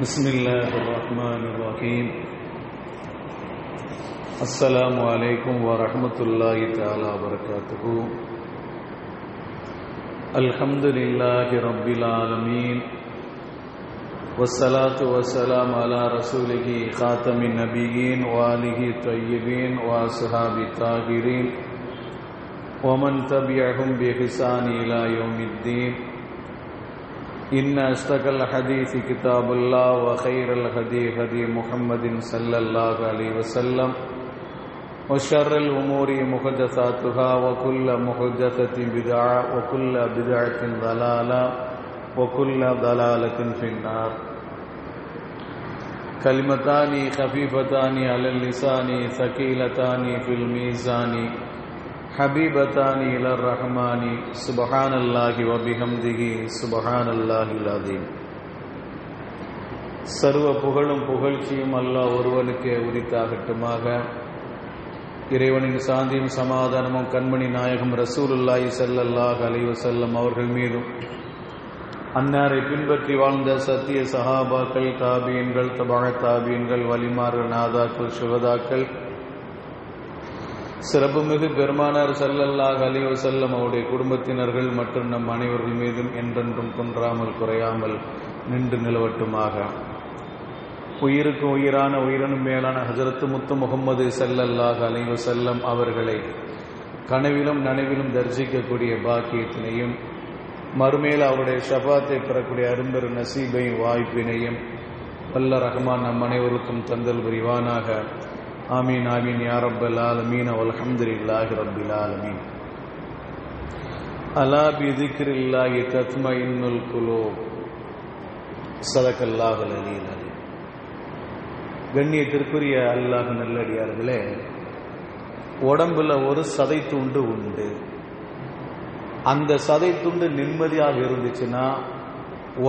Bismillahirrahmanirrahim. Assalamu alaikum wa rahmatullahi ta'ala wa barakatuhu. Alhamdulillahi rabbil alameen. Wassalatu wassalamu ala rasulihi khatamin nabiyyin wa alihi tayyibin wa ashabi tahirin wa man tabi'ahum bi ihsani ila yaumiddin. إن أصدق الحديث كتاب الله وخير الهدي هدي محمد صلى الله عليه وسلم وشر الأمور محدثاتها وكل محدثة بدعة وكل بدعة ضلالة وكل ضلالة في النار. كلمتان خفيفتان على اللسان ثقيلتان في الميزان ஹபீபத்தானி இலர் Rahmani சுபஹானல்லாஹி வபிஹம்திஹி சுபஹானல்லாஹில் Azeem. சர்வ புகழும் புகழ்ச்சியும் அல்லாஹ் ஒருவனுக்கே உரித்தாகட்டுமாக. இறைவனின் சாந்தியும் சமாதானமும் கண்மணி நாயகம் ரசூலுல்லாஹி ஸல்லல்லாஹு அலைஹி வஸல்லம் அவர்கள் மீதும், அன்னாரை பின்பற்றி வாழ்ந்த சத்திய சஹாபாக்கள், தாபீன்கள், தபஅ தாபீன்கள், வலிமார்கள், நாதாக்கள், சுஹதாக்கள், சிறப்புமிகு பெருமானார் ஸல்லல்லாஹு அலைஹி வஸல்லம் அவருடைய குடும்பத்தினர்கள் மற்றும் நம் அனைவர்கள் மீதும் என்றென்றும் குன்றாமல் குறையாமல் நின்று நிலவட்டுமாக. உயிருக்கும் உயிரான உயிரினும் மேலான ஹஜ்ரத் முத்து முஹம்மது ஸல்லல்லாஹு அலைஹி வஸல்லம் அவர்களை கனவிலும் நனவிலும் தரிசிக்கக்கூடிய பாக்கியத்தினையும், மறுமையில் அவருடைய ஷஃபாத்தை பெறக்கூடிய அரும்பெரு நசீபையும் வாய்ப்பினையும் வல்ல ரஹ்மான் நம் அனைவருக்கும் தந்தல் புரிவானாக. ஆமீன் ஆமீன் யா ரப்பல் ஆலமீன் வல்ஹம்துலில்லாஹி ரப்பில் ஆலமீன். அலா பிதிக்ரில்லாஹி தத்மஇன்னுல் குலூப். ஸதகல்லாஹுல் அலீல் அலீம். கண்ணியத்திற்குரிய அல்லாஹ் நல்லடியார்களே, உடம்புல ஒரு சதை துண்டு உண்டு. அந்த சதை துண்டு நிம்மதியாக இருந்துச்சுன்னா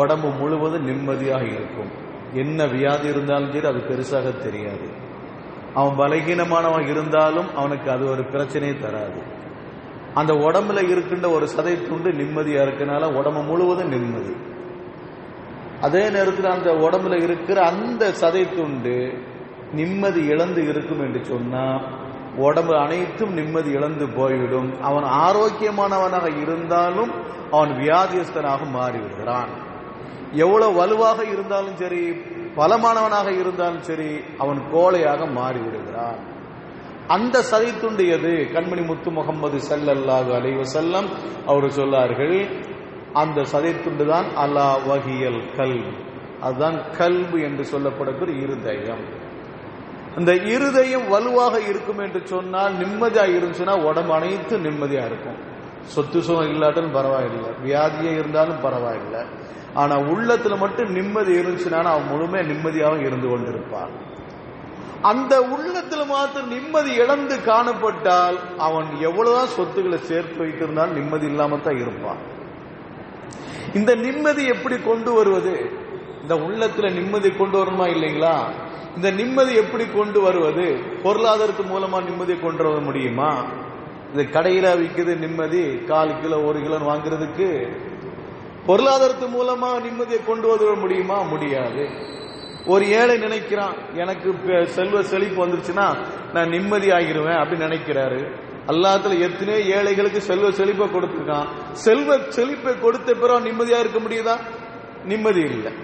உடம்பு முழுவதும் நிம்மதியாக இருக்கும். என்ன வியாதி இருந்தாலும் சரி, அது பெருசாக தெரியாது. அவன் பலகீனமானவன் இருந்தாலும் அவனுக்கு அது ஒரு பிரச்சனையே தராது. அந்த உடம்புல இருக்கின்ற ஒரு சதை துண்டு நிம்மதியா இருக்கனால உடம்பு முழுவதும் நிம்மதி. அதே நேரத்தில் அந்த உடம்புல இருக்கிற அந்த சதை துண்டு நிம்மதி இழந்து இருக்கும் என்று சொன்னா உடம்பு அனைத்தும் நிம்மதி இழந்து போய்விடும். அவன் ஆரோக்கியமானவனாக இருந்தாலும் அவன் வியாதியஸ்தனாக மாறிவிடுகிறான். எவ்வளவு வலுவாக இருந்தாலும் சரி, பலமானவனாக இருந்தாலும் சரி, அவன் கோழையாக மாறிவிடுகிறான். அந்த சதை துண்டு எது? கண்மணி முத்து முஹம்மது ஸல்லல்லாஹு அலைஹி வஸல்லம் அவர் சொன்னார்கள், அந்த சதை துண்டு தான் அலா வஹியல் கல்ப். அதுதான் கல்பு என்று சொல்லப்படக்கூடிய இருதயம். அந்த இருதயம் வலுவாக இருக்கும் என்று சொன்னால், நிம்மதியா இருந்துச்சுன்னா உடம்பு அனைத்து நிம்மதியா இருக்கும். சொத்து சுகம் இல்லாட்டாலும் பரவாயில்லை, வியாதியே இருந்தாலும் பரவாயில்லை. ஆனா உள்ளத்துல மட்டும் நிம்மதி இருந்துச்சுன்னா அவன் முழுமையா நிம்மதியாக இருந்து கொண்டிருப்பான். அந்த உள்ளத்துல மாத்திரம் நிம்மதி இழந்து காணப்பட்டால் அவன் எவ்வளவுதான் சொத்துக்களை சேர்த்து வைத்திருந்தாலும் நிம்மதி இல்லாம தான் இருப்பான். இந்த நிம்மதி எப்படி கொண்டு வருவது? இந்த உள்ளத்துல நிம்மதி கொண்டு வரணுமா இல்லைங்களா? இந்த நிம்மதி எப்படி கொண்டு வருவது? பொருளாதாரத்து மூலமா நிம்மதியை கொண்டு வர முடியுமா? இந்த கடையில விற்கிறது நிம்மதி, 4 கிலோ 1 கிலோ வாங்குறதுக்கு பொருளாதாரத்து மூலமா நிம்மதியை கொண்டு வர முடியுமா? முடியாது. ஒரு ஏழை நினைக்கிறான், எனக்கு செல்வ செழிப்பு வந்துருச்சுன்னா நான் நிம்மதி ஆகிருவேன் அப்படின்னு நினைக்கிறாரு. அல்லாஹ்வுல எத்தனையோ ஏழைகளுக்கு செல்வ செழிப்பை கொடுத்துருக்கான். செல்வ செழிப்பை கொடுத்த பிறகு நிம்மதியா இருக்க முடியுதா? நிம்மதி இல்லை.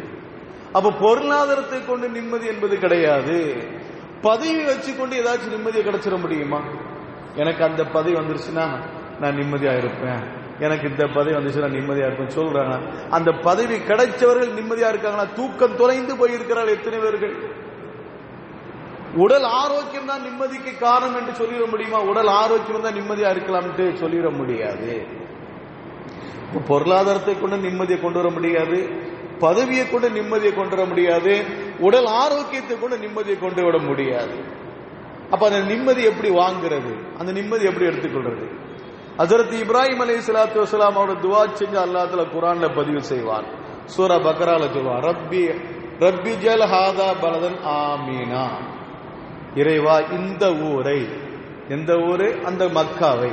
அப்ப பொருளாதாரத்தை கொண்டு நிம்மதி என்பது கிடையாது. பதவி வச்சுக்கொண்டு ஏதாச்சும் நிம்மதியை கிடைச்சிட முடியுமா? எனக்கு அந்த பதவி வந்துருச்சுன்னா நான் நிம்மதியா இருப்பேன், எனக்கு இந்த பதவி வந்துச்சுன்னா நிம்மதியா இருப்பேன் சொல்றாங்க. அந்த பதவி கிடைச்சவர்கள் நிம்மதியா இருக்காங்களா? தூக்கம் தொலைந்து போயிருக்கிறார்கள் எத்தனை பேர்கள். உடல் ஆரோக்கியம் தான் நிம்மதிக்கு காரணம் என்று சொல்லிட முடியுமா? உடல் ஆரோக்கியம் தான் நிம்மதியா இருக்கலாம் சொல்லிட முடியாது. பொருளாதாரத்தை கொண்டு நிம்மதியை கொண்டு வர முடியாது, பதவியை கொண்டு நிம்மதியை கொண்டு வர முடியாது, உடல் ஆரோக்கியத்தை கொண்டு நிம்மதியை கொண்டு விட முடியாது. அப்ப அந்த நிம்மதி எப்படி வாங்குறது? அந்த நிம்மதி எப்படி எடுத்துக்கொள்றது? ஹஜ்ரத் இப்ராஹிம் அலைஹிஸ்ஸலாத்து வஸ்ஸலாம் அவரோட துஆ செஞ்சு அல்லாஹ் தஆலா குர்ஆன்ல பதிவு செய்வார். சூரா பக்ரால சொல்வார், ரப்பி ஜல் ஹாதா பலதன் ஆமீனா. இறைவா, இந்த ஊரை, எந்த ஊரு? அந்த மக்காவை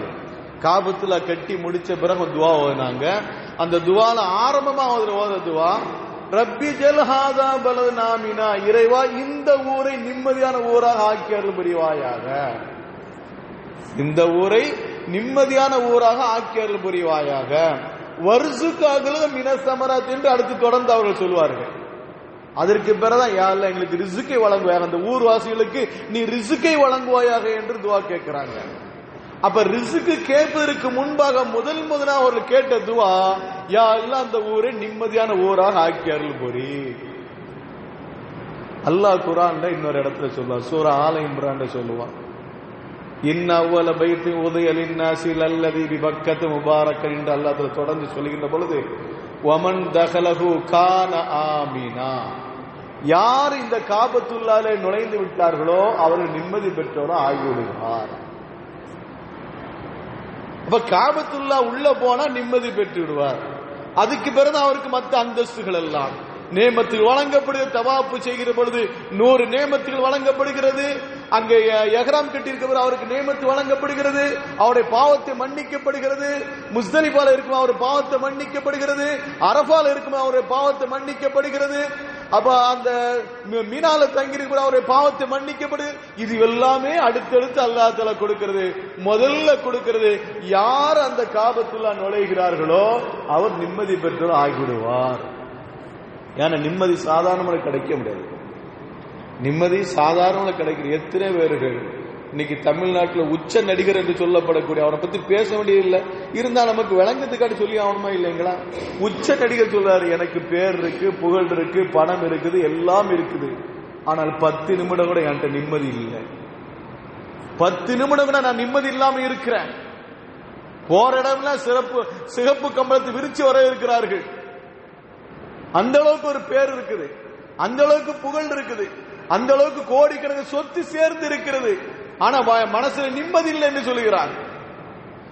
காபத்துல கட்டி முடிச்ச பிறகு துவா ஓதுனாங்க. அந்த துவால ஆரம்பமா ஓதுற துவா ரப்பி ஜல்ஹாதா பலனாமினா, இறைவா இந்த ஊரை நிம்மதியான ஊராக ஆக்கி அருள் புரிவாயாக, இந்த ஊரை நிம்மதியான ஊராக ஆக்கி அருள் புரிவாயாக. வர்சுக்காக மினசமராத் என்று அடுத்து தொடர்ந்து அவர்கள் சொல்வார்கள். அதற்கு பிறகுதான் யா அல்லாஹ் எங்களுக்கு ரிசுக்கை வழங்குவாயாக, அந்த ஊர்வாசிகளுக்கு நீ ரிசுக்கை வழங்குவாயாக என்று துவா கேட்கிறாங்க. அப்ப ரிசுக்கு கேட்பதற்கு முன்பாக முதலாக அவர்கள் கேட்ட துவா, யா அல்லாஹ் அந்த ஊரை நிம்மதியான ஊராக ஆக்கி அருள் புரி. அல்லாஹ் குர்ஆன்ல இன்னொரு இடத்துல சொல்லுவார், சூரா ஆல இம்ரான்ல சொல்லுவான், இன்ன அவ்வல பைத்தி உதய லின்னாஸி லல்லதி பிபக்கத் முபாரக்கன் என்று அல்லாஹ் தொடர்ந்து சொல்லுகின்ற பொழுது, வமன் தகலஹு கான ஆமினா, யார் இந்த காபத்துல்லாஹ்ல நுழைந்து விட்டார்களோ அவர்கள் நிம்மதி பெற்றோரோ ஆகிவிடுவார். அப்ப காபத்துல்லா உள்ள போனா நிம்மதி பெற்று விடுவார். அதுக்கு பிறகு அவருக்கு மற்ற அந்தஸ்துகள் எல்லாம் நேமத்தில் வழங்கப்படுகிறது. தவாப்பு செய்கிற பொழுது 100 நேமத்தில் வழங்கப்படுகிறது. அங்கே எஹ்ராம் கட்டியிருக்கிறவர் அவருக்கு நேமத்து வழங்கப்படுகிறது. அவருடைய பாவத்தை மன்னிக்கப்படுகிறது. முஸ்தலிஃபால இருக்கும் அவருடைய பாவத்தை மன்னிக்கப்படுகிறது. அரஃபால இருக்கும் அவருடைய பாவத்தை மன்னிக்கப்படுகிறது. அப்ப அந்த மீனால தங்கியிருக்கிற அவருடைய பாவத்தை மன்னிக்கப்படுது. இது எல்லாமே அடுத்தடுத்து அல்லாஹ் தஆலா கொடுக்கிறது. முதல்ல கொடுக்கிறது, யார் அந்த காபத்துல்லா நுழைகிறார்களோ அவர் நிம்மதி பெற்றோர் ஆகிவிடுவார். ஏன்னா நிம்மதி சாதாரணமாக கிடைக்க முடியாது. நிம்மதி சாதாரணமாக கிடைக்கிற எத்தனை பேர்கள் இன்னைக்கு தமிழ்நாட்டில் உச்ச நடிகர் என்று சொல்லப்படக்கூடிய, அவரை பத்தி பேச வேண்டியதில்லை, இருந்தா நமக்கு விளங்கத்துக்காட்டி சொல்லி ஆகணுமா இல்லைங்களா? உச்ச நடிகர் சொல்றாரு, எனக்கு பேர் இருக்கு, புகழ் இருக்கு, பணம் இருக்குது, எல்லாம் இருக்குது, ஆனால் 10 நிமிடம் கூட என்கிட்ட நிம்மதி இல்லை. 10 நிமிடம் கூட நான் நிம்மதி இல்லாம இருக்கிறேன். போற இடம்லாம் சிகப்பு கம்பளத்தை விரிச்சு வர இருக்கிறார்கள். அந்த அளவுக்கு ஒரு பேர் இருக்குது, அந்த அளவுக்கு புகழ் இருக்குது, அந்த அளவுக்கு கோடிக்கணக்கு சொத்து சேர்ந்து இருக்கிறது. ஆனா மனசுல நிம்மதி இல்லை என்று சொல்லுகிறார்.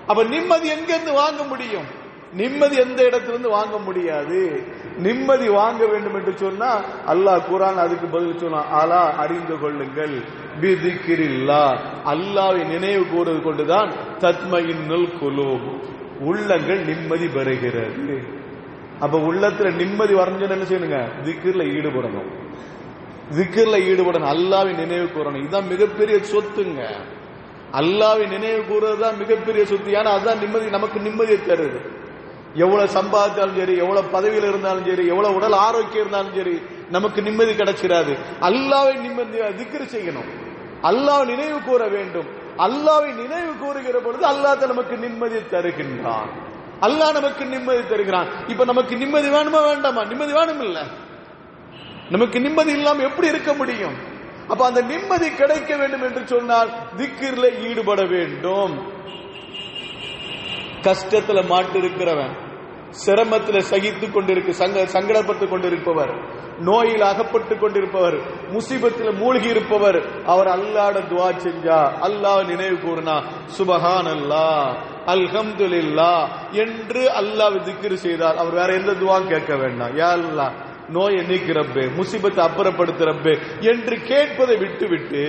அப்ப நிம்மதி எங்கிருந்து வாங்க முடியும்? நிம்மதி எந்த இடத்திலிருந்து வாங்க முடியாது. நிம்மதி வாங்க வேண்டும் என்று சொன்னா அல்லாஹ் குர்ஆன் அதுக்கு பதில் சொன்னான், அலா அறிந்து கொள்ளுங்கள், பிதிக்ரில்லாஹ், அல்லாஹ்வை நினைவு கூறுவது கொண்டுதான் தத்மஇன்னுல் குலூப், உள்ளங்கள் நிம்மதி பெறுகிறது. அப்ப உள்ளத்துல நிம்மதி வரணும்னு என்ன செய்யணுங்க? திக்ர்ல ஈடுபடணும். திக்ர்ல ஈடுபடணும், அல்லாஹ்வை நினைவு கூறணும். இதுதான் மிகப்பெரிய சொத்துங்க. அல்லாஹ்வை நினைவு கூறுறதுதான் மிகப்பெரிய சொத்து. ஏன்னா அதுதான் நிம்மதி, நமக்கு நிம்மதியை தருது. எவ்வளவு சம்பாதித்தாலும் சரி, எவ்வளவு பதவியில் இருந்தாலும் சரி, எவ்வளவு உடல் ஆரோக்கியம் இருந்தாலும் சரி, நமக்கு நிம்மதி கிடைச்சிடாது. அல்லாஹ்வை நிம்மதி திக்ர் செய்யணும், அல்லாஹ்வை நினைவு கூற வேண்டும். அல்லாஹ்வை நினைவு கூறுகிற பொழுது அல்லாஹ் நமக்கு நிம்மதியை தருகின்றான். அல்லாஹ் நமக்கு நிம்மதி தருகிறான். இப்ப நமக்கு நிம்மதி வேணுமா வேண்டாமா? நிம்மதி வேணும் இல்ல? நமக்கு நிம்மதி இல்லாம எப்படி இருக்க முடியும்? அப்ப அந்த நிம்மதி கிடைக்க வேண்டும் என்று சொன்னால் திக்ர்ல ஈடுபட வேண்டும். கஷ்டத்துல மாட்டு இருக்கிறவன், சிரமத்துல சகித்துக் கொண்டிருக்க, சங்கடப்பட்டுக் கொண்டிருப்பவர், நோயில் அகப்பட்டு கொண்டிருப்பவர், முசீபத்தில் மூழ்கி இருப்பவர், அவர் அல்லாஹ்ட துஆ செஞ்சா, அல்லாஹ் நினைவு கூர்னா, சுபஹானல்லாஹ் அல்ஹம்துலில்லாஹ் என்று அல்லாஹ் திக்ர் செய்தால் அவர் வேற எந்த துஆ கேட்க வேண்டாம். யா அல்லாஹ் நோயை நீக்கிறப்பே, முசீபத்தை அப்புறப்படுத்துறப்பே என்று கேட்பதை விட்டுவிட்டு,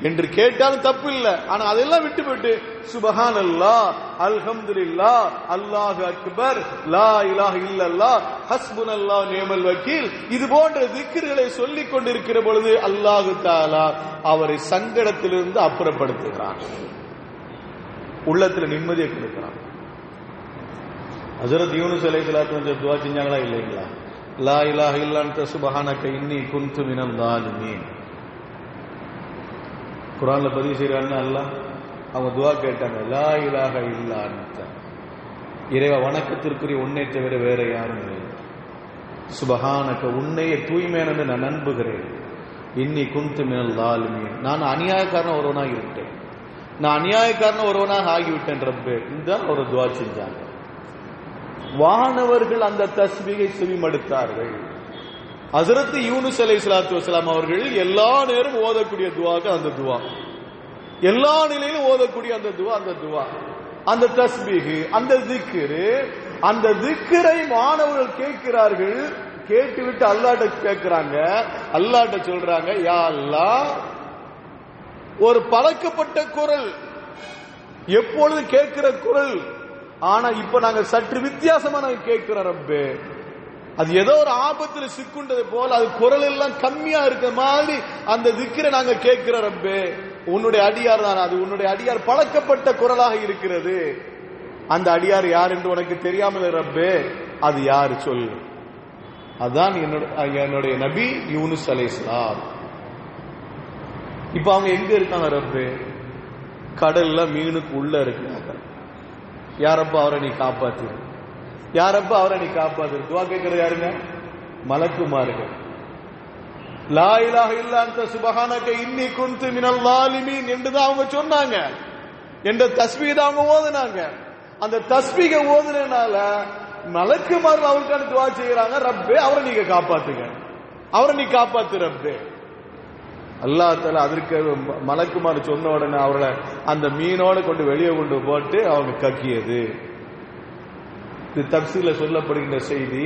என்று கேட்டாலும் தப்பு இல்லை, ஆனா அதெல்லாம் விட்டுவிட்டு சுபஹானல்லாஹ் அல்ஹம்துலில்லாஹ் அல்லாஹு அக்பர் லா இலாஹ இல்லல்லாஹ் ஹஸ்புனல்லாஹ் நிஅமல் வக்கீல் இது போன்ற திக்ர்களை சொல்லிக் கொண்டிருக்கிற பொழுது அல்லாஹ் தஆலா அவரை சங்கடத்திலிருந்து அப்புறப்படுத்துகிறான், உள்ளத்துல நிம்மதியை கொடுக்கிறான். ஹஜ்ரத் யூனுஸ் அலைஹிஸ்ஸலாத்து வந்து துஆ செஞ்சாங்களா இல்லைங்களா? லா இலாஹ இல்லா அன்த சுப்ஹானக இன்னி குன்து மினல் ஸாலிமீன். குர்ஆன்ல பதிவு செய்யறாங்க, அல்லாஹ் அவங்க துஆ கேட்டாங்க, லா இலாஹ இல்லா அன்த, இறைவா வணக்கத்திற்குரிய உன்னை தவிர வேற யாரும் இல்லை, சுப்ஹானக உன்னையே தூய்மையானது நான் நம்புகிறேன், இன்னி குன்து மினல் ஸாலிமீன் நான் அநியாயக்காரன் ஒருவனாக இருக்கேன், நான் அநியாயக்காரன் ஒருவனாக ஆகிவிட்டேன் ரப்பே. இந்த ஒரு துஆ செஞ்சாங்க. வானவர்கள் அந்த தஸ்பீகை செவிமடுத்தார்கள். ஹஜ்ரத் யூனுஸ் அலைஹிஸ்ஸலாத்து வஸலாம் அவர்கள் எல்லா நேரம் ஓதக்கூடிய துஆக்கு அந்த துஆ, எல்லா நிலையிலும் ஓதக்கூடிய அந்த துஆ, அந்த துஆ, அந்த தஸ்பீஹ், அந்த திக்ர், அந்த திக்ரை மாணவர்கள் கேட்கிறார்கள். கேட்டுவிட்டு அல்லாஹ்ட்ட கேட்கிறாங்க, அல்லாஹ்ட்ட சொல்றாங்க, யா அல்லாஹ் ஒரு பழக்கப்பட்ட குரல், எப்பொழுது கேட்கிற குரல், ஆனா இப்ப நாங்க சற்று வித்தியாசமா நாங்க கேட்கிறோம் ரப்பே, அது ஏதோ ஒரு ஆபத்துல சிக்குண்டது போல அது குரல் எல்லாம் கம்மியா இருக்க மாதிரி அந்த திக்ரை நாங்க கேட்கிற ரப்பே, உன்னுடைய அடியார் தான் அது, உன்னுடைய அடியார் பழக்கப்பட்ட குரலாக இருக்கிறது. அந்த அடியார் யார் என்று உனக்கு தெரியாமல் ரப்பே, அது யாரு சொல்லு. அதான் என்னுடைய நபி யூனுஸ் அலைஹிஸ்ஸலாம். இப்ப அவங்க எங்க இருக்காங்க ரப்பே? கடல்ல மீனுக்கு உள்ள இருக்கிறாங்க. யாரப்பா அவரை நீ காப்பாத்து, யாரப்பா அவரை நீ காப்பாத்து. துவா கேட்கிறது யாருங்க? மலக்குமார்கள். லா இலாஹ இல்லா அன்த சுப்ஹானக இன்னி குன்து மினல் ஸாலிமீன் என்றுதான் அவங்க சொன்னாங்க. என்ற தஸ்பீஹ் அவங்க ஓதுனாங்க. அந்த தஸ்பீஹை ஓதுனனால மலக்குமார்கள் அவருக்கான துவா செய்யறாங்க, ரப்பே அவரை நீங்க காப்பாத்துங்க, அவரை நீ காப்பாத்து ரப்பே. அல்லாஹ் தஆலா அதற்கு மலக்குமார் சொன்ன உடனே அவர்களை அந்த மீனோட கொண்டு வெளியே கொண்டு போட்டு அவங்க கக்கியது. இது தப்சீர்ல சொல்லப்படுகின்ற செய்தி.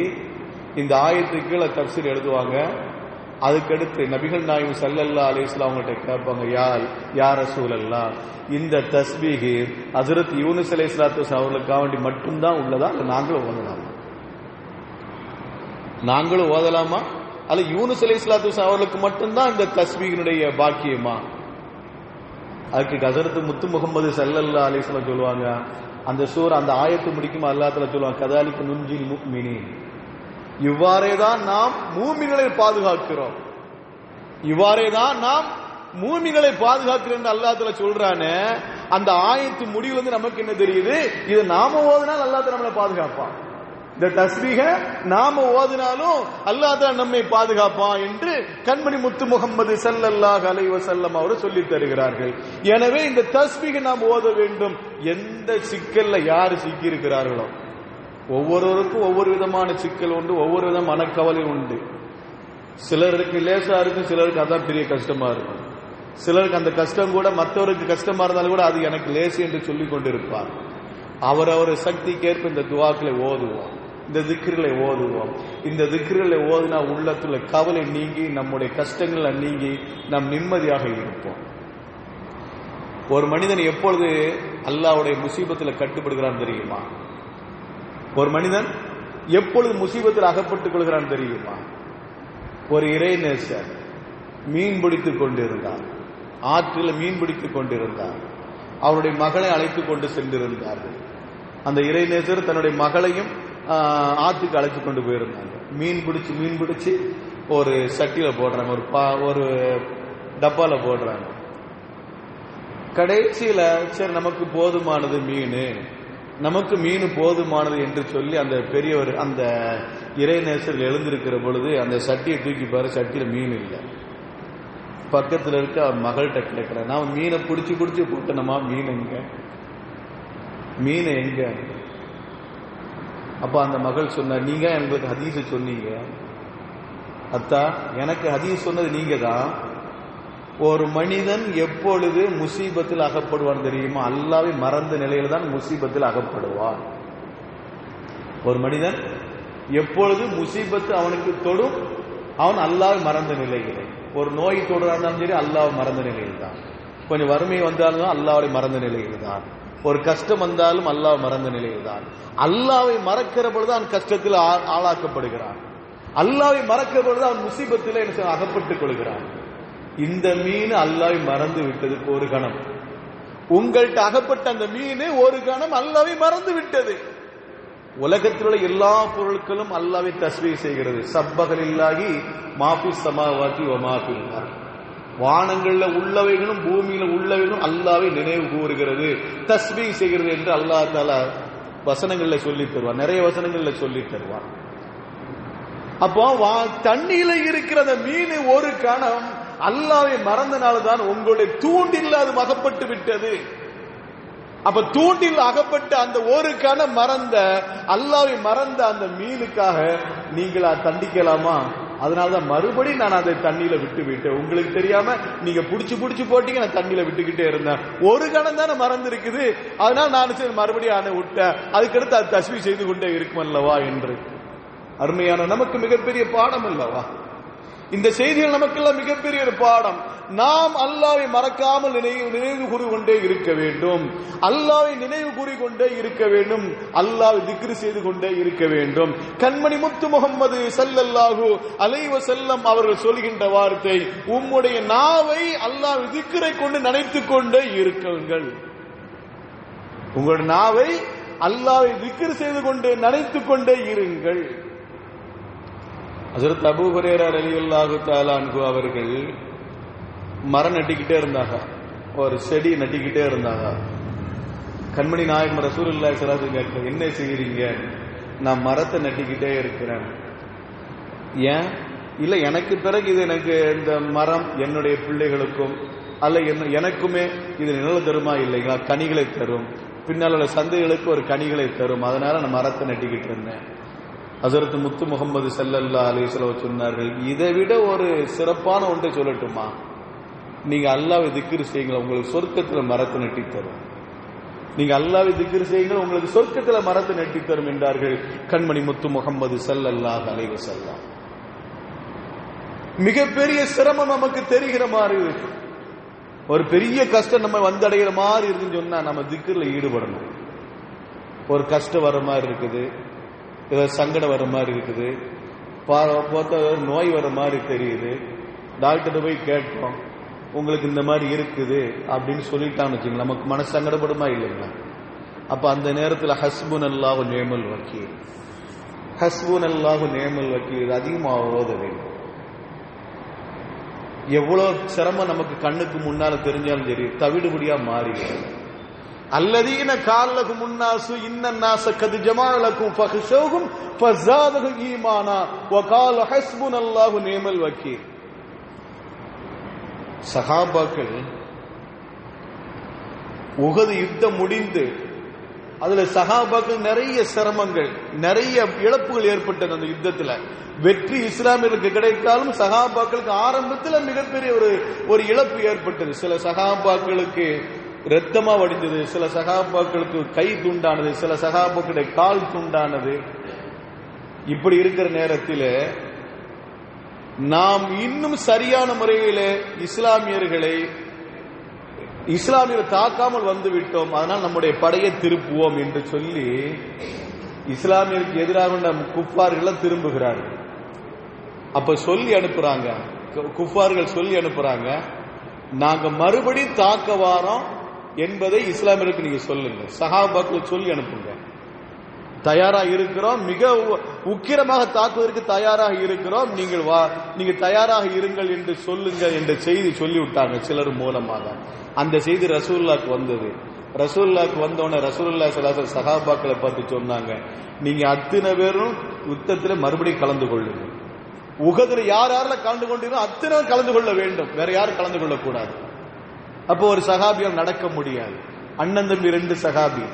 இந்த ஆயத்துக்கு கீழே தப்சீர் எழுதுவாங்க. அதுக்கடுத்து நபிகள் நாயகம் ஸல்லல்லாஹு அலைஹி வஸல்லம் அவங்கள்ட்ட கேட்பாங்க, யா ரசூலல்லாஹ், இந்த தஸ்பீஹ் ஹஜ்ரத் யூனுஸ் அலைஹிஸ்ஸலாத்து வஸலாம் அவர்களுக்காக வேண்டி மட்டும்தான் உள்ளதா, இல்ல நாங்களும் ஓதலாமா? நாங்களும் ஓதலாமா? அல்ல யூனுஸ் அலைஹிஸ்ஸலாத்து வஸலாம் அவர்களுக்கு மட்டும்தான் இந்த தஸ்பீஹினுடைய பாக்கியமா? அதுக்கு ஹஜ்ரத் முத்து முகமது ஸல்லல்லாஹு அலைஹி வஸல்லம் சொல்லுவாங்க, அந்த சூரா அந்த ஆயத்து முடிக்கும் அல்லாஹ் தஆலா சொல்லுவாங்க, கதாலிக நுன்ஜில் முஃமினீன், இவ்வாறேதான் நாம் மூமின்களை பாதுகாக்கிறோம், இவ்வாறேதான் நாம் மூமின்களை பாதுகாக்கிறோம் என்று அல்லாஹ் தஆலா சொல்றானே. அந்த ஆயத்து முடிவுல நமக்கு என்ன தெரியுது? இது நாம ஓதுனால் அல்லாஹ் தஆலா நம்மளை பாதுகாப்பான், இந்த தஸ்பீஹ நாம ஓதினாலும் அல்லாஹ் தஆலா நம்மை பாதுகாப்பான் என்று கண்மணி முத்து முகமது ஸல்லல்லாஹு அலைஹி வஸல்லம் அவர் சொல்லி தருகிறார்கள். எனவே இந்த தஸ்பீஹ நாம் ஓத வேண்டும். எந்த சிக்கல்ல யாரு சிக்கி இருக்கிறார்களோ, ஒவ்வொருவருக்கும் ஒவ்வொரு விதமான சிக்கல் உண்டு, ஒவ்வொரு விதமான மனக்கவலை உண்டு. சிலருக்கு லேசா இருக்கும், சிலருக்கு அதான் பெரிய கஷ்டமா இருக்கும். சிலருக்கு அந்த கஷ்டம் கூட மற்றவருக்கு கஷ்டமா இருந்தாலும் கூட அது எனக்கு லேசு என்று சொல்லிக் கொண்டிருப்பார். அவரவர் சக்திக்கேற்ப இந்த துவாக்களை ஓதுவோம், இந்த திக்ர்களை ஓதுவோம். இந்த திக்ர்களை ஓதுனா உள்ளத்துல கவலை நீங்கி, நம்முடைய கஷ்டங்களை நீங்கி நாம் நிம்மதியாக இருப்போம். ஒரு மனிதன் எப்பொழுது அல்லாஹ்வுடைய முசீபத்துல கட்டுப்படுகிறான் தெரியுமா? ஒரு மனிதன் எப்பொழுது முசீபத்தில் அகப்பட்டுக் கொள்கிறான் தெரியுமா? ஒரு இறைநேசர் மீன் பிடித்துக் கொண்டிருந்தார், ஆற்றில் மீன் பிடித்துக் கொண்டிருந்தார். அவருடைய மகளை அழைத்துக் கொண்டு சென்றிருந்தார்கள். அந்த இறைநேசர் தன்னுடைய மகளையும் ஆற்றுக்கு அழைத்துக் கொண்டு போயிருந்தாங்க. மீன் பிடிச்சு ஒரு சட்டியில போடுறாங்க, ஒரு டப்பால போடுறாங்க. கடைசியில சரி நமக்கு போதுமானது மீன், நமக்கு மீன் போதுமானது என்று சொல்லி அந்த பெரியவர் அந்த இறைநேசர் எழுந்திருக்கிற பொழுது அந்த சட்டியை தூக்கி பாரு, சட்டியில மீன் இல்லை. பக்கத்துல இருக்க மகள்கிட்ட கேட்கிறேன், நான் மீனை பிடிச்சி போட்டனமா, மீன் எங்க, மீன் எங்க? அப்ப அந்த மகள் சொன்னார், நீங்க எங்களுக்கு ஹதீஸ் சொன்னீங்க அத்தா, எனக்கு ஹதீஸ் சொன்னது நீங்க தான். ஒரு மனிதன் எப்பொழுது முசீபத்தில் அகப்படுவான் தெரியுமா? அல்லாஹ்வை மறந்த நிலையில தான் முசீபத்தில் அகப்படுவான். ஒரு மனிதன் எப்பொழுது முசீபத்து அவனுக்கு தொடும், அவன் அல்லாஹ்வை மறந்த நிலையிலே. ஒரு நோய் தொடுறாலும் சரி அல்லாஹ்வை மறந்த நிலையில் தான். கொஞ்சம் வறுமை வந்தாலும் அல்லாஹ்வை மறந்த நிலையில் தான். ஒரு கஷ்டம் வந்தாலும் அல்லாஹ்வை மறந்த நிலையில் தான். அல்லாஹ்வை மறக்கிற பொழுது அவன் கஷ்டத்தில் ஆளாக்கப்படுகிறான். அல்லாஹ்வை மறக்கிற பொழுது அவன் முசீபத்தில் அகப்பட்டுக் கொள்கிறான். இந்த மீன் அல்லாஹ்வை மறந்து விட்டதுக்கு ஒரு கணம், உங்கள்கிட்ட அகப்பட்ட அந்த மீன் ஒரு கணம் அல்லாஹ்வை மறந்து விட்டது. உலகத்தில் உள்ள எல்லா பொருட்களும் அல்லாஹ்வை தஸ்பீஹ் செய்கிறது. சப்பஹலில்லாஹி மாஃபிஸ் ஸமாவாதி வ மாஃபில் அர்த், வானங்கள்ல உள்ளவைகளும் பூமியில உள்ளவைகளும் அல்லாஹ்வை நினைவு கூறுகிறது, தஸ்பீஹ் செய்கிறது என்று அல்லாஹ் தஆலா வசனங்கள்ல சொல்லி தருவார், நிறைய வசனங்கள்ல சொல்லி தருவார். அப்போ தண்ணியில இருக்கிற அந்த மீன் ஒரு கணம் அல்லாஹ்வை மறந்தனால்தான் உங்களுடைய தூண்டில் அது அகப்பட்டு விட்டது. அப்ப தூண்டில் அகப்பட்ட அந்த ஒரு கணம் மறந்த அல்லாஹ்வை மறந்த அந்த மீனுக்காக நீங்களா தண்டிக்கலாமா? அதனாலதான் மறுபடியும் நான் அதை தண்ணியில விட்டு விட்டேன். உங்களுக்கு தெரியாம நீங்க புடிச்சு போட்டீங்க, நான் தண்ணியில விட்டுக்கிட்டே இருந்தேன். ஒரு கணம் தானே மறந்து இருக்குது, அதனால நான் மறுபடியும் விட்டேன். அதுக்கடுத்து அது தஸ்பீஹ் செய்து கொண்டே இருக்கும் அல்லவா என்று. அருமையான நமக்கு மிகப்பெரிய பாடம் அல்லவா இந்த செய்திகள்? நமக்கெல்லாம் மிகப்பெரிய ஒரு பாடம். நாம் அல்லாஹ்வை மறக்காமல் நினைவு கூறிக்கொண்டே இருக்க வேண்டும். அல்லாஹ்வை நினைவு கூறிக்கொண்டே இருக்க வேண்டும். அல்லாஹ்வை திக்ர் செய்து கொண்டே இருக்க வேண்டும். கண்மணி முத்து முஹம்மது ஸல்லல்லாஹு அலைஹி வஸல்லம் அவர்கள் சொல்கின்ற வார்த்தை, உம்முடைய நாவை அல்லாஹ் திக்ரை கொண்டு நினைத்துக் கொண்டே இருக்குங்கள். உங்களுடைய நாவை அல்லாஹ்வை திக்ர் செய்து கொண்டு நினைத்துக் கொண்டே இருங்கள். ஹஜ்ரத் அபூ ஹுரைரா ரலியல்லாஹு தஆலா அன்ஹு அவர்கள் மரம் நட்டிக்கிட்டே இருந்தாங்க, ஒரு செடி நட்டிக்கிட்டே இருந்தாங்க. கண்மணி நாயகம் ரசூலுல்லாஹி ஸல்லல்லாஹு அலைஹி வஸல்லம் என்ன செய்யறீங்க? நான் மரத்தை நட்டிக்கிட்டே இருக்கிறேன். ஏன்? இல்ல, எனக்கு பிறகு இது எனக்கு இந்த மரம் என்னுடைய பிள்ளைகளுக்கும் அல்ல எனக்குமே இது நிழல் தருமா இல்லைங்களா? கனிகளை தரும், பின்னால் உள்ள சந்தைகளுக்கு ஒரு கனிகளை தரும். அதனால நான் மரத்தை நட்டிக்கிட்டு இருந்தேன். ஹஜ்ரத் முத்து முஹம்மது ஸல்லல்லாஹு அலைஹி வஸல்லம் சொன்னார்கள், இதை விட ஒரு சிறப்பான ஒன்றை சொல்லட்டுமா? நீங்க அல்லாஹ்வை திக்ர் செய்யுங்கள், உங்களுக்கு சொர்க்கத்துல மரத்தை நட்டி தரும். நீங்க அல்லாஹ்வை திக்ர் செய்யுங்கள், உங்களுக்கு சொர்க்கத்துல மரத்தை நட்டி தரும் என்றார்கள் கண்மணி முத்து முஹம்மது ஸல்லல்லாஹு அலைஹி வஸல்லம். மிகப்பெரிய சிரமம் நமக்கு தெரிகிற மாதிரி இருக்கு, ஒரு பெரிய கஷ்டம் நம்ம வந்தடைகிற மாதிரி இருக்குன்னு சொன்னா நம்ம திக்ர்ல ஈடுபடணும். ஒரு கஷ்டம் வர மாதிரி இருக்குது, ஏதாவது சங்கடம் வர மாதிரி இருக்குது, பார்த்தா நோய் வர மாதிரி தெரியுது, டாக்டர் போய் கேட்போம், உங்களுக்கு இந்த மாதிரி இருக்குது அப்படின்னு சொல்லிட்டான்னு வச்சுங்க, நமக்கு மனசு சங்கடப்படுமா இல்லைங்களா? அப்ப அந்த நேரத்தில் ஹஸ்புனல்லாஹு நிஅமல் வக்கீல், ஹஸ்புனல்லாஹு நிஅமல் வக்கீல் அதிகமாக ஓத வேண்டும். எவ்வளவு சிரமம் நமக்கு கண்ணுக்கு முன்னால தெரிஞ்சாலும் சரி, தவிடுபடியா மாறிடும். அல்லதீன காலலகும் முன்னாசு இன்னன்னாஸ கத் ஜமாஅலகும் ஃபஹ்ஷௌஹும் ஃபஸாதஹும் ஈமானா வகால ஹஸ்புனல்லாஹு நிஅமல் வக்கீல். சஹாபாக்கள் உஹது யுத்தம் முடிந்து அதுல சஹாபாக்கள் நிறைய சிரமங்கள், நிறைய இழப்புகள் ஏற்பட்டது. அந்த யுத்தத்துல வெற்றி இஸ்லாமியர்களுக்கு கிடைத்தாலும் சஹாபாக்களுக்கு ஆரம்பத்தில் மிகப்பெரிய ஒரு இழப்பு ஏற்பட்டது. சில சஹாபாக்களுக்கு ரத்தமா வடிந்தது, சில சஹாபாக்களுக்கு கை துண்டானது, சில சஹாபாக்களுடைய கால் துண்டானது. இப்படி இருக்கிற நேரத்தில் நாம் இன்னும் சரியான முறையில் இஸ்லாமியர் தாக்காமல் வந்து விட்டோம், அதனால் நம்முடைய படையை திருப்புவோம் என்று சொல்லி இஸ்லாமியருக்கு எதிராக குஃபார்கள் திரும்புகிறார்கள். அப்ப சொல்லி அனுப்புறாங்க, குஃபார்கள் சொல்லி அனுப்புறாங்க, நாங்க மறுபடியும் தாக்க வாரோம் என்பதை இஸ்லாமியருக்கு நீங்க சொல்லுங்க, சஹாபாக்கள் சொல்லி அனுப்புங்க, தயாராக இருக்கிறோம், மிக உக்கிரமாக தாக்குவதற்கு தயாராக இருக்கிறோம், நீங்க தயாராக இருங்கள் என்று சொல்லுங்க என்ற செய்தி சொல்லிவிட்டாங்க சிலர் மூலமாக. அந்த செய்தி ரசூலுல்லாஹ்க்கு வந்தது. ரசூலுல்லாஹ்க்கு வந்தோடனே ரசூலுல்லாஹி ஸல்லல்லாஹு அலைஹி வஸல்லம் சஹாபாக்களை பார்த்து சொன்னாங்க, நீங்க அத்தனை பேரும் யுத்தத்தில் மறுபடியும் கலந்து கொள்ளுங்க. உஹதுல யாரெல்லாம் கலந்து கொண்டீங்களோ அத்தனை கலந்து கொள்ள வேண்டும், வேற யாரும் கலந்து கொள்ளக்கூடாது. அப்போ ஒரு சஹாபியால் நடக்க முடியாது. அண்ணன் தம்பி 2 சஹாபி,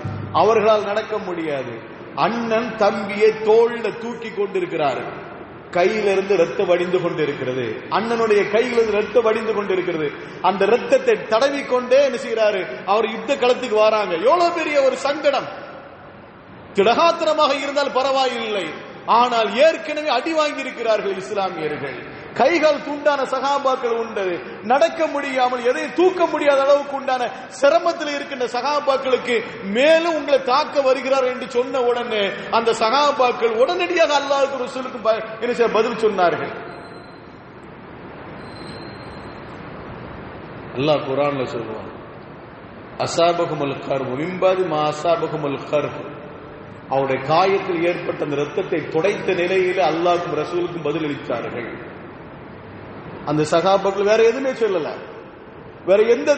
அவர்களால் நடக்க முடியாது. அண்ணன் தம்பியை தோள்ல தூக்கி கொண்டிருக்கிறார், கையிலிருந்து ரத்தம் வடிந்து கொண்டிருக்கிறது, அண்ணனுடைய கையிலிருந்து ரத்தம் வடிந்து கொண்டிருக்கிறது. அந்த ரத்தத்தை தடவி கொண்டே என்ன செய்கிறாரு, அவர் யுத்த களத்துக்கு வராங்க. எவ்வளவு பெரிய ஒரு சங்கடம்! திடகாத்திரமாக இருந்தால் பரவாயில்லை, ஆனால் ஏற்கனவே அடி வாங்கி இருக்கிறார்கள் இஸ்லாமியர்கள். கைகள் துண்டான சகாபாக்கள் உண்டு, நடக்க முடியாமல் எதையும் தூக்க முடியாத அளவுக்கு உண்டான சிரமத்தில் இருக்கின்ற சகாபாக்களுக்கு மேலும் உங்களை தாக்க வருகிறார் என்று சொன்ன உடனே அந்த சகாபாக்கள் உடனடியாக அல்லாஹ்வுக்கு ரசூலுக்கு என்ன பதில் சொன்னார்கள். அல்லாஹ் குர்ஆன்ல சொல்வான், அஸாபகுமுல் கர்பு மின்பாதி மா அஸாபகுமுல் கர்பு, அவருடைய காயத்தில் ஏற்பட்ட அந்த ரத்தத்தை துடைத்த நிலையில அல்லாஹ்வுக்கும் ரசூலுக்கும் பதிலளித்தார்கள். அந்த சகாபாக்கள் வேற எதுவுமே சொல்லல, வேற எந்த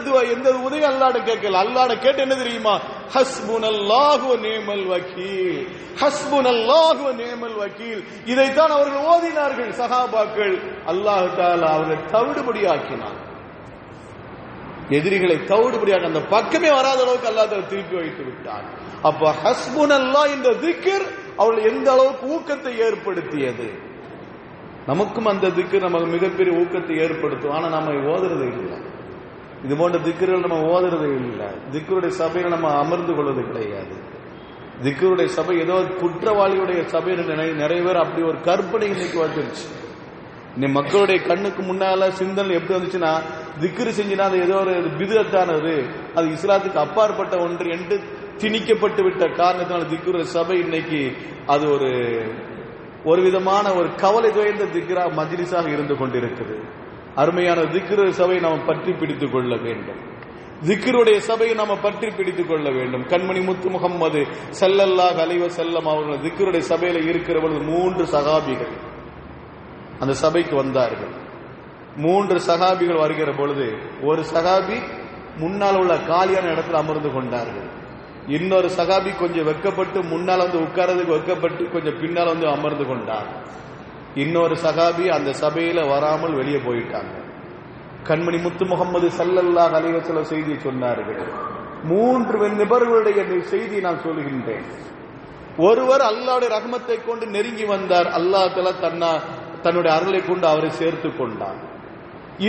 உதவி அல்லாஹ்ட்ட கேட்கல. அல்லாஹ்ட்ட கேட்டு என்ன தெரியுமா, ஹஸ்புனல்லாஹு வ நிஅமல் வக்கீல், ஹஸ்புனல்லாஹு வ நிஅமல் வக்கீல். இதைத்தான் அவர்கள் ஓதினார்கள் சகாபாக்கள். அல்லாஹ் தஆலா அவர்களை தவிடுபடியாக்கினார், எதிரிகளை தவிடுபடியாக அந்த பக்கமே வராத அளவுக்கு அல்லாஹ் தஆலா திருப்பி வைத்து விட்டார். அப்ப ஹஸ்புனல்லாஹ் என்ற திக்ர் அவர்கள் எந்த அளவுக்கு ஊக்கத்தை ஏற்படுத்தியது. நமக்கும் அந்த திக்ர் நமக்கு மிகப்பெரிய ஊக்கத்தை ஏற்படுத்தும். ஆனா நம்ம ஓதுறதே இல்லை, இது போன்ற திக்ர்கள் நம்ம ஓதுறதே இல்லை. திக்ருடைய சபையில் நம்ம அமர்ந்து கொள்வது கிடையாது. திக்ருடைய சபை ஏதோ குற்றவாளியுடைய சபையில் நிறைய பேர் அப்படி ஒரு கற்பனை இன்னைக்கு வந்துருச்சு. நீ மக்களுடைய கண்ணுக்கு முன்னால சிந்தனை எப்படி வந்துச்சுன்னா, திக்ரு செஞ்சுனா அது ஏதோ ஒரு பிதத்தானது, அது இஸ்லாத்துக்கு அப்பாற்பட்ட ஒன்று என்று திணிக்கப்பட்டு விட்ட காரணத்தினால் திக்ரு சபை இன்னைக்கு அது ஒரு விதமான ஒரு கவலை துவைந்த திக்ரா மஜ்லிஸாக இருந்து கொண்டிருக்குது. அருமையான திக்ரு சபை நாம் பற்றி பிடித்துக் கொள்ள வேண்டும். திக்ருடைய சபையை நாம பற்றி பிடித்துக் கொள்ள வேண்டும். கண்மணி முத்து முகம்மது ஸல்லல்லாஹு அலைஹி வஸல்லம் அவர்கள் திக்ருடைய சபையில இருக்கிற பொழுது 3 சஹாபிகள் அந்த சபைக்கு வந்தார்கள். 3 சஹாபிகள் வருகிற பொழுது ஒரு சஹாபி முன்னால் உள்ள காலியான இடத்துல அமர்ந்து கொண்டார்கள். இன்னொரு சஹாபி கொஞ்சம் வெக்கப்பட்டு முன்னால் வந்து உட்கார்றதுக்கு வெக்கப்பட்டு கொஞ்சம் பின்னால் வந்து அமர்ந்து கொண்டார். இன்னொரு சஹாபி அந்த சபையில வராமல் வெளியே போயிட்டாங்க. கண்மணி முத்து முகம்மது ஸல்லல்லாஹு அலைஹி வஸல்லம் செய்தியை சொன்னார்கள். 3 நபர்களுடைய செய்தி நான் சொல்கின்றேன். ஒருவர் அல்லாஹ்வுடைய ரஹ்மத்தை கொண்டு நெருங்கி வந்தார். அல்லாஹ் தஆலா தன்னுடைய அருளை கொண்டு அவரை சேர்த்து கொண்டான்.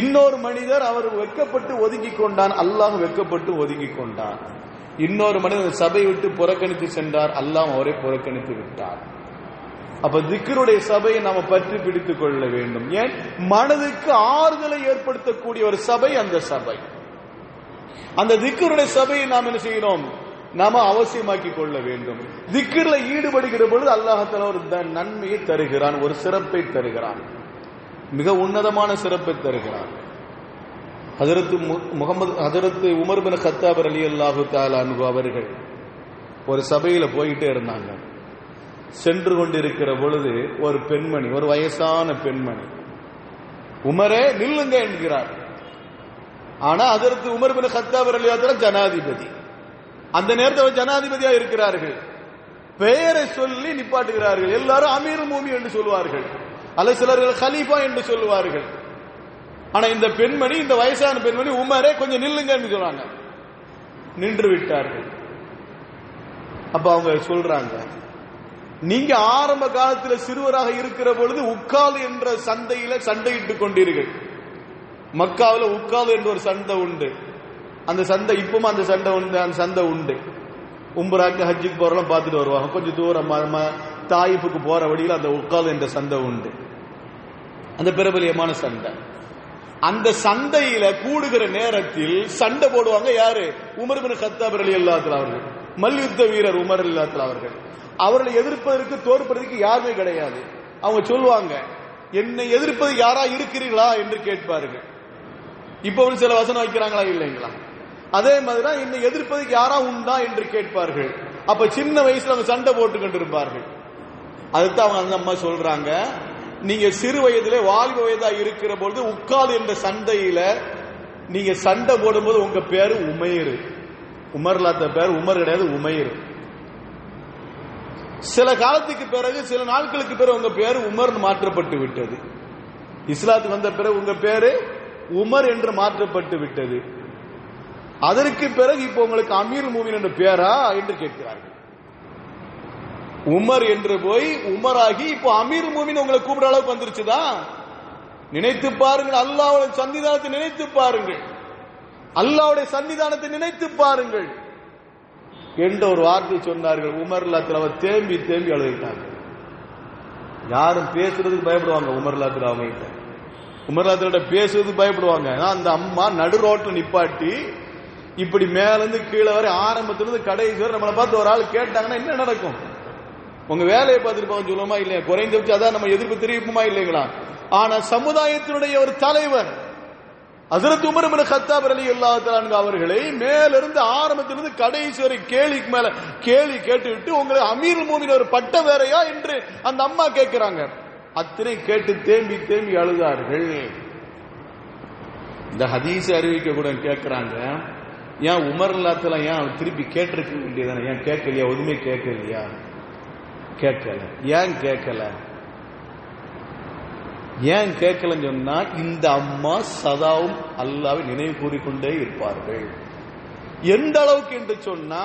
இன்னொரு மனிதர் அவர் வெக்கப்பட்டு ஒதுங்கி கொண்டான். அல்லாஹ் வெக்கப்பட்டு ஒதுங்கி கொண்டான். இன்னொரு மனிதர் சபை விட்டு புறக்கணித்து சென்றார். அல்லாஹ் அவரை புறக்கணித்து விட்டார். அப்ப திக்ருடைய சபையை நாம பற்றி பிடித்துக் கொள்ள வேண்டும். ஏன்? மனதுக்கு ஆறுதலை ஏற்படுத்தக்கூடிய ஒரு சபை அந்த சபை. அந்த திக்ருடைய சபையை நாம் என்ன செய்யணும்? நாம அவசியமாக்கி கொள்ள வேண்டும். திக்ர்ல ஈடுபடுகிற பொழுது அல்லாஹ் தஆலா ஒரு நன்மையை தருகிறான், ஒரு சிறப்பை தருகிறான், மிக உன்னதமான சிறப்பை தருகிறான். ஹஜ்ரத் உமர் பின் கத்தாப் ரலியல்லாஹு தஆலா அன்ஹு அவர்கள் ஒரு சபையில போயிட்டே இருந்தாங்க. சென்று கொண்டிருக்கிற பொழுது ஒரு பெண்மணி, ஒரு வயசான பெண்மணி, உமரே நில்லுங்க என்கிறார். ஆனா ஹஜ்ரத் உமர் பின் கத்தாப் ரலியல்லாஹு தஆலா ஜனாதிபதி, அந்த நேரத்தில் ஜனாதிபதியா இருக்கிறார்கள். பெயரை சொல்லி நிப்பாட்டுகிறார்கள். எல்லாரும் அமீருல் மூமின் என்று சொல்வார்கள், அல்ல சிலர்கள் கலீஃபா என்று சொல்வார்கள். ஆனா இந்த பெண்மணி, இந்த வயசான பெண்மணி, உமரே கொஞ்சம் நில்லுங்க என்று சொல்றாங்க. நின்று விட்டார்கள். அப்ப அவங்க சொல்றாங்க, நீங்க ஆரம்ப காலத்தில் சிறுவராக இருக்கிற பொழுது உக்கால் என்ற சந்தையில சண்டையிட்டுக் கொண்டீர்கள். மக்காவில் உக்கால் என்ற ஒரு சந்தை உண்டு. அந்த சந்தை இப்பவும் அந்த சண்டை உண்டு, அந்த சந்தை உண்டு. உம்ராக்கு ஹஜ்ஜுக்கு போறலாம் பார்த்துட்டு வருவாங்க. கொஞ்சம் தூரம் தாயிஃபுக்கு போற வழியில் அந்த உக்கால் என்ற சந்தை உண்டு. அந்த பிரபலியமான சண்டை. அந்த சந்தையில கூடுகிற நேரத்தில் சண்டை போடுவாங்க. யாரு? உமர் பின் கத்தாப் ரலியல்லாஹு தஆலா அவர்கள், மல்யுத்த வீரர் உமர் ரலியல்லாஹு தஆலா அவர்கள். அவர்களை எதிர்ப்பதற்கு தோற்பதற்கு யாருமே கிடையாது. அவங்க சொல்லுவாங்க, என்னை எதிர்ப்பது யாரா இருக்கிறீர்களா என்று கேட்பார்கள். இப்ப சில வசனம் வைக்கிறாங்களா இல்லைங்களா? அதே மாதிரிதான் என்னை எதிர்ப்பதற்கு யாரா உண்டா என்று கேட்பார்கள். அப்ப சின்ன வயசுல அவங்க சண்டை போட்டு கொண்டிருப்பார்கள். அதுதான் அவங்க அந்த அம்மா சொல்றாங்க, நீங்க சிறு வயதிலே வாலிப வயதா இருக்கிற பொழுது உக்கால் என்ற சண்டையில நீங்க சண்டை போடும்போது உங்க பேரு உமையர். உமர்லாத்த பேர் உமர் கிடையாது, உமையர். சில காலத்துக்கு பிறகு, சில நாட்களுக்கு பிறகு உங்க பேரு உமர்னு மாற்றப்பட்டு விட்டது. இஸ்லாத்துக்கு வந்த பிறகு உங்க பேரு உமர் என்று மாற்றப்பட்டு விட்டது. அதற்கு பிறகு இப்போ உங்களுக்கு அமீருல் மூமின் என்ற பேரா என்று கேட்கிறார்கள். உமர் என்று போய் உமராகி இப்போ அமீருல் மூமின் உங்களை கூப்பிட அளவுக்கு வந்துருச்சுதா? நினைத்து பாருங்கள், அல்லாஹ்வுடைய சன்னிதானத்தை நினைத்து பாருங்கள், அல்லாஹ்வுடைய சன்னிதானத்தை நினைத்து பாருங்கள் என்ற ஒரு வார்த்தை சொன்னார்கள். உமர்லாத்துல அவர் தேம்பி தேம்பி அழுதுட்டாங்க. யாரும் பேசுறதுக்கு பயப்படுவாங்க. உமர்லாத்துல அவங்க உமர்லாத்துல பேசுறதுக்கு பயப்படுவாங்க. அந்த அம்மா நடு ரோட்ல நிப்பாட்டி இப்படி மேல இருந்து கீழே வரை ஆரம்பத்திலிருந்து கடைசி வரை நம்மளை பார்த்து ஒரு ஆள் கேட்டாங்கன்னா என்ன நடக்கும்? உங்க வேலையை பார்த்துட்டு போக சொல்லுவோமா இல்லையா? குறைந்தபட்சம் அதான் நம்ம எதிர்ப்பு தெரிவிப்போமா இல்லைங்களா? ஆனா சமுதாயத்தினுடைய ஒரு தலைவர் ஹஜ்ரத் உமர் இப்னு கத்தாப் ரலியல்லாஹு தஆலா அன்ஹு அவர்களை மேலிருந்து ஆரம்பத்திலிருந்து கடைசி வரை கேலிக்கு மேல கேலி கேட்டுவிட்டு உங்களை அமீருல் மூமின் ஒரு பட்ட வேறையா என்று அந்த அம்மா கேட்கிறாங்க. அத்தனை கேட்டு தேம்பி தேம்பி அழுதார்கள். இந்த ஹதீஸ் அறிவிக்க கூட கேட்கிறாங்க, ஏன் உமர் ரலியல்லாஹு ஏன் திருப்பி கேட்டிருக்க வேண்டியதானே? ஏன் கேட்கலையா? எதுவுமே கேட்கலையா? கேட்கல. ஏன் கேட்கல? ஏன் கேட்கலன்னு சொன்னா, இந்த அம்மா சதாவும் அல்லாஹ்வை நினைவு கூறிக்கொண்டே இருப்பார்கள். எந்த அளவுக்கு என்று சொன்னா,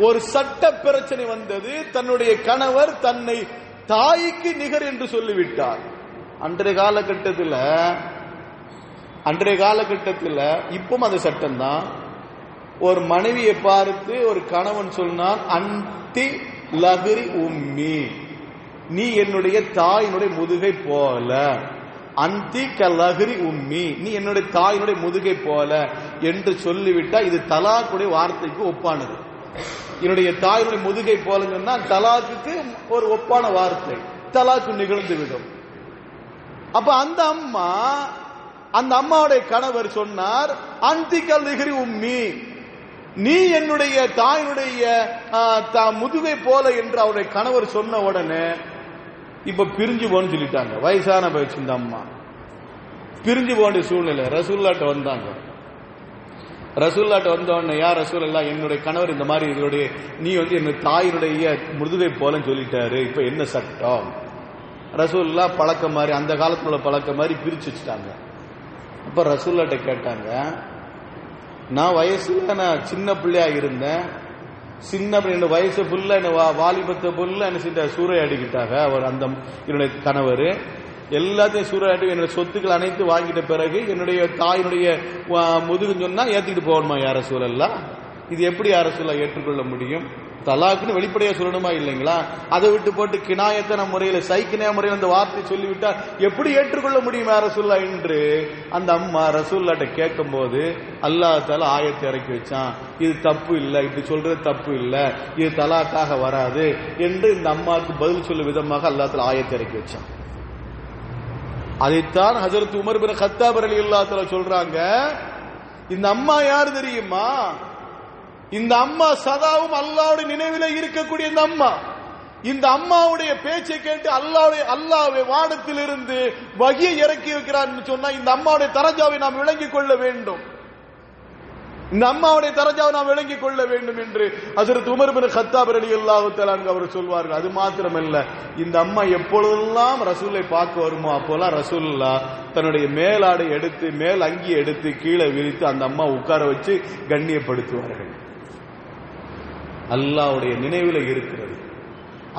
ஒரு சட்ட பிரச்சனை வந்தது, தன்னுடைய கணவர் தன்னை தாய்க்கு நிகர் என்று சொல்லிவிட்டார். அன்றைய காலகட்டத்தில் இப்பவும் அந்த சட்டம் தான். ஒரு மனைவியை பார்த்து ஒரு கணவன் சொன்னான், அன்தி லஹரி உம்மி, நீ என்னுடைய தாயினுடைய முதுகை போல. அந்தி கலஹரி உம்மி, நீ என்னுடைய தாயினுடைய முதுகை போல என்று சொல்லிவிட்டா இது தலாக்குடைய வார்த்தைக்கு ஒப்பானது. என்னுடைய தாயினுடைய முதுகை போல சொன்னா தலாக்குக்கு ஒரு ஒப்பான வார்த்தை, தலாக்கு நிகழ்ந்து விடும். அப்ப அந்த அம்மாவுடைய கணவர் சொன்னார், அந்தி கலஹரி உம்மி, நீ என்னுடைய தாயினுடைய முதுகை போல என்று அவருடைய கணவர் சொன்ன உடனே இப்ப பிரிஞ்சு போன்னு சொல்லிட்டாங்க. வயசான போயிடுச்சு இந்த அம்மா, பிரிஞ்சு போன சூழ்நிலை. ரசூலுல்லாஹ்ட்ட வந்தாங்க. ரசூலுல்லாஹ்ட்ட வந்த உடனே, யா ரசூலல்லாஹ், என்னுடைய கணவர் இந்த மாதிரி இதனுடைய நீ என் தாயினுடைய முதுகை போலன்னு சொல்லிட்டாரு, இப்ப என்ன சட்டம்? ரசூலுல்லாஹ் பழக்கம் மாதிரி, அந்த காலத்துல உள்ள பழக்கம் மாதிரி பிரிச்சு வச்சுட்டாங்க. அப்ப ரசூலுல்லாஹ்ட்ட கேட்டாங்க, நான் வயசுல நான் சின்ன பிள்ளையா இருந்தேன், சின்ன வயசு ஃபுல்லா என்ன வாலிபத்தை ஃபுல்லா என்ன செஞ்ச சூறையாடிக்கிட்டாங்க. அவர் அந்த என்னுடைய கணவர் எல்லாத்தையும் சூறையாடி என்னுடைய சொத்துக்கள் அனைத்து வாங்கிட்ட பிறகு என்னுடைய தாயினுடைய முதுகுன்னு சொன்னா ஏத்திக்கிட்டு போகணுமா யார சூழல்லாம்? இது எப்படி யார சூழல ஏற்றுக்கொள்ள முடியும்? தலாக்குன்னு வெளிப்படையா சொல்லணுமா இல்லைங்களா? அதை விட்டு போட்டு கினாயத்தன முறையில சைக்கினா முறையில் அந்த வார்த்தை சொல்லிவிட்டா எப்படி ஏற்றுக்கொள்ள முடியும் யார சூழலா என்று அந்த அம்மா ரசூலுல்லாஹ்ட்ட கேட்கும் போது அல்லாஹ் தஆலா ஆயத்தை இறக்கி வச்சான். இது தப்பு இல்லை, இப்படி சொல்றது தப்பு இல்லை, இது தலாக்காக வராது என்று இந்த அம்மாவுக்கு பதில் சொல்லும் விதமாக அல்லாஹ் தஆலா ஆயத்தை இறக்கி வச்சான். அதைத்தான் ஹஜ்ரத் உமர் பின் கத்தாப் ரலியல்லாஹு தஆலா சொல்றாங்க, இந்த அம்மா யாரு தெரியுமா? இந்த அம்மா சதாவும் அல்லாஹ்வுடைய நினைவில இருக்கக்கூடிய இந்த அம்மா, இந்த அம்மாவுடைய பேச்சை கேட்டு அல்லாஹ்வை வானத்திலிருந்து வஹியை இறக்கி வைக்கிறான்னு சொன்னா இந்த அம்மாவுடைய தரஜாவை நாம் விளங்கிக் கொள்ள வேண்டும், இந்த அம்மாவுடைய தரஜாவை நாம் விளங்கிக் கொள்ள வேண்டும் என்று ஹஜ்ரத் உமர் பின் கத்தாப் ரலியல்லாஹு தஆலா அவர் சொல்வார்கள். அது மாத்திரமல்ல, இந்த அம்மா எப்பொழுதெல்லாம் ரசூலை பார்க்க வருமோ அப்போல்லாம் ரசூலுல்லாஹ் தன்னுடைய மேலாடை எடுத்து மேல் அங்கி எடுத்து கீழே விரித்து அந்த அம்மா உட்கார வச்சு கண்ணியப்படுத்துவார்கள். அல்லாஹ்வுடைய நினைவுல இருக்கிறது.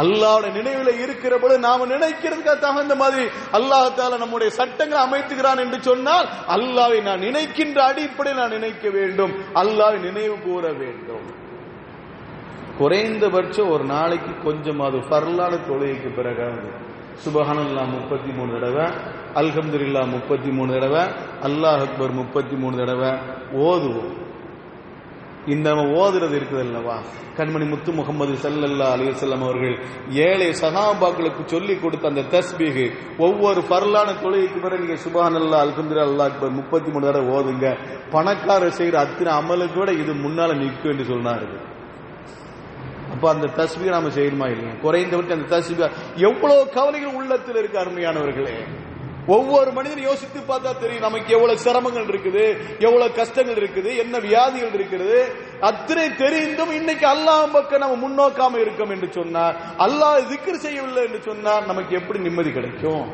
அல்லாஹ்வுடைய நினைவுல இருக்கிற பொழுது நாம நினைக்கிறதுக்கு தகுந்த மாதிரி அல்லாஹ் தஆலா நம்முடைய சட்டங்களை அமைத்துகிறான் என்று சொன்னால் அல்லாஹ்வை நான் நினைக்கின்ற அடிப்படையில் நான் நினைக்க வேண்டும், அல்லாஹ்வை நினைவு கூற வேண்டும். குறைந்தபட்சம் ஒரு நாளைக்கு கொஞ்சமாவது ஃபர்லான தொழுகைக்கு பிறகு சுபஹானல்லாஹ் 33 தடவை, அல்ஹம்துலில்லாஹ் 33 தடவை, அல்லாஹ் அக்பர் 33 தடவை ஓதுவோம். இந்த ஓதுறது இருக்குது அல்லவா, கண்மணி முத்து முகமது ஸல்லல்லாஹு அலைஹி வஸல்லம் அவர்கள் ஏழை சஹாபாக்களுக்கு சொல்லி கொடுத்த அந்த தஸ்பீஹ் ஒவ்வொரு ஃபர்லான தொழுகைக்கு பிறகு நீங்க சுப்ஹானல்லாஹ் அல்ஹம்துலில்லாஹ் அல்லாஹ் அக்பர் 33 தடவை ஓதுங்க, பணக்காரர் செய்யற அத்தனை அமலுக்கு விட இது முன்னால நிற்கும் என்று சொன்னார்கள். அப்ப அந்த தஸ்பீஹ் நாம செய்யணுமா இல்லையா? குறைந்தபட்சம் அந்த தஸ்பீஹ் எவ்வளவு கவலைகள் உள்ளத்தில் இருக்கு அருமையானவர்களே. ஒவ்வொரு மனிதனும் யோசித்து பார்த்தா தெரியும் நமக்கு எவ்வளவு சிரமங்கள் இருக்குது, எவ்வளவு கஷ்டங்கள் இருக்குது, என்ன வியாதிகள் இருக்கிறது. அத்தனை தெரிந்தும் இன்னைக்கு அல்லாஹ் பக்கம் நம்ம முன்னோக்காம இருக்கோம் என்று சொன்னார், அல்லாஹ் திக்ர் செய்யவில்லை என்று சொன்னார், நமக்கு எப்படி நிம்மதி கிடைக்கும்?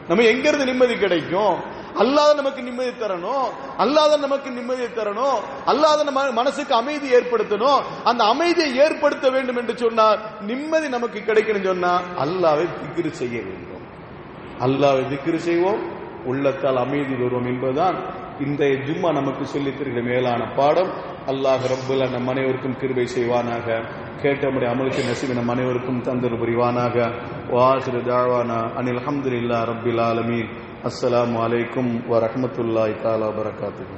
நம்ம எங்க இருந்து நிம்மதி கிடைக்கும்? அல்லாஹ் நமக்கு நிம்மதி தரணும், அல்லாஹ் நமக்கு நிம்மதியை தரணும், அல்லாஹ் நம்ம மனசுக்கு அமைதி ஏற்படுத்தணும். அந்த அமைதியை ஏற்படுத்த வேண்டும் என்று சொன்னார், நிம்மதி நமக்கு கிடைக்கணும் சொன்னா அல்லாஹ்வை திக்ர் செய்ய வேண்டும். அல்லாஹ்வை திக்ர் செய்வோம், உள்ளத்தால் அமைதி வருவோம் என்பதுதான் இந்த ஜும்மா நமக்கு சொல்லித் தருகிற மேலான பாடம். அல்லாஹ் ரப்பல் நம் அனைவருக்கும் கிருபை செய்வானாக. கேட்டமுடைய அமலுக்கு நசீப் நம் அனைவருக்கும் தந்தர் புரிவானாக. வாஹிரு தஅவானா அனில் ஹம்துலில்லாஹி ரப்பில் ஆலமீன். அஸ்ஸலாமு அலைக்கும் வ ரஹ்மத்துல்லாஹி தஆலா வ பரகாத்துஹு.